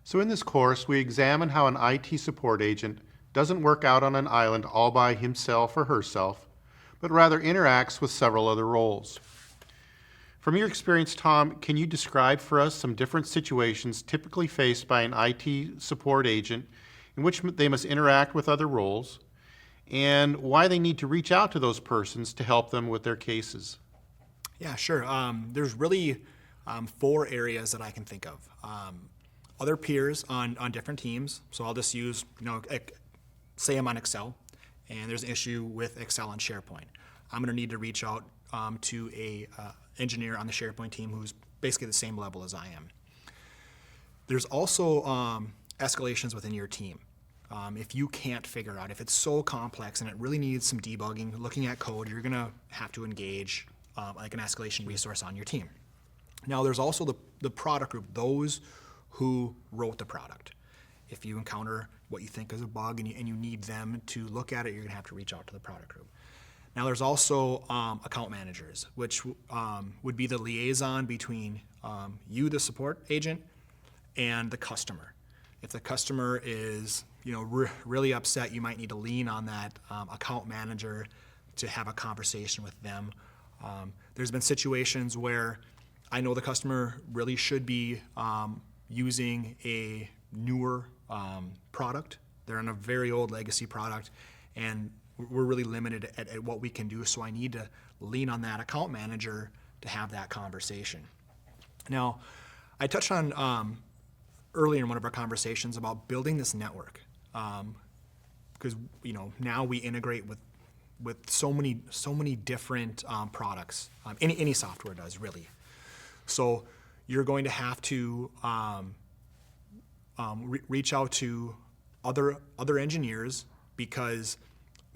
So in this course, we examine how an IT support agent doesn't work out on an island all by himself or herself, but rather interacts with several other roles. From your experience, Tom, can you describe for us some different situations typically faced by an IT support agent in which they must interact with other roles, and why they need to reach out to those persons to help them with their cases? Yeah, sure. There's really four areas that I can think of. Other peers on different teams. So I'll just use, say I'm on Excel, and there's an issue with Excel and SharePoint. I'm going to need to reach out to a engineer on the SharePoint team who's basically the same level as I am. There's also escalations within your team. If you can't figure out, if it's so complex and it really needs some debugging, looking at code, you're going to have to engage like an escalation resource on your team. Now, there's also the product group, those who wrote the product. If you encounter what you think is a bug and you need them to look at it, you're going to have to reach out to the product group. Now, there's also account managers, which would be the liaison between you, the support agent, and the customer. If the customer is really upset, you might need to lean on that account manager to have a conversation with them. There's been situations where I know the customer really should be using a newer product. They're on a very old legacy product, and we're really limited at what we can do, so I need to lean on that account manager to have that conversation. Now, I touched on earlier in one of our conversations about building this network, because now we integrate with so many different products. Any software does, really. So you're going to have to reach out to other engineers, because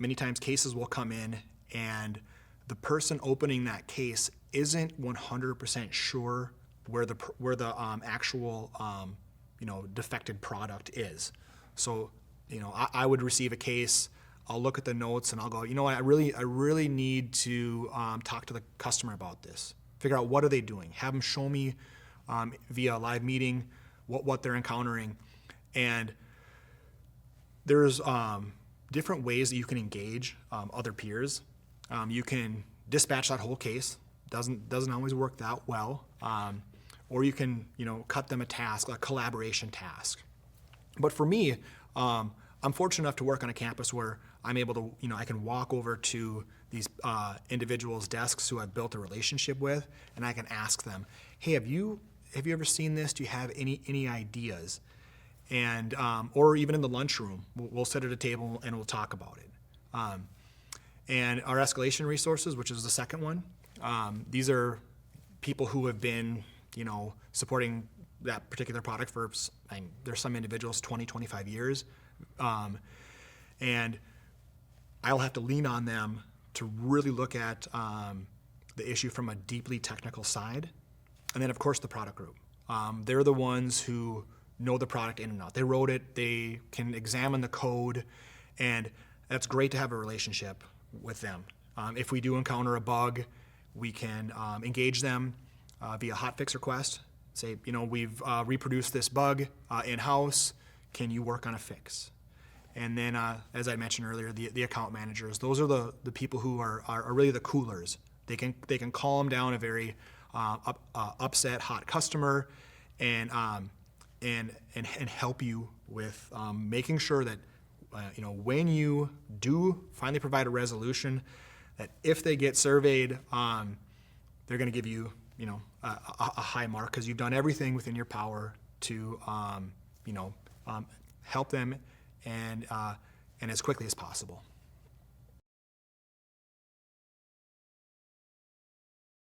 many times cases will come in and the person opening that case isn't 100% sure where the actual defected product is. So I would receive a case. I'll look at the notes and I'll go, I really need to talk to the customer about this. Figure out what are they doing. Have them show me via a live meeting what they're encountering. And there's different ways that you can engage other peers. You can dispatch that whole case. Doesn't always work that well. Or you can cut them a task, a collaboration task. But for me, I'm fortunate enough to work on a campus where I'm able to, I can walk over to these individuals' desks who I've built a relationship with, and I can ask them, hey, have you ever seen this? Do you have any ideas? And or even in the lunchroom, we'll sit at a table and we'll talk about it. And our escalation resources, which is the second one, these are people who have been, supporting that particular product for, there's some individuals 20, 25 years. And I'll have to lean on them to really look at the issue from a deeply technical side. And then, of course, the product group. They're the ones who know the product in and out. They wrote it, they can examine the code, and that's great to have a relationship with them. If we do encounter a bug, we can engage them via hotfix request. Say, we've reproduced this bug in-house. Can you work on a fix? And then, as I mentioned earlier, the account managers. Those are the people who are really the coolers. They can calm down a very upset, hot customer, and help you with making sure that when you do finally provide a resolution, that if they get surveyed, they're going to give you a high mark, because you've done everything within your power to help them and as quickly as possible.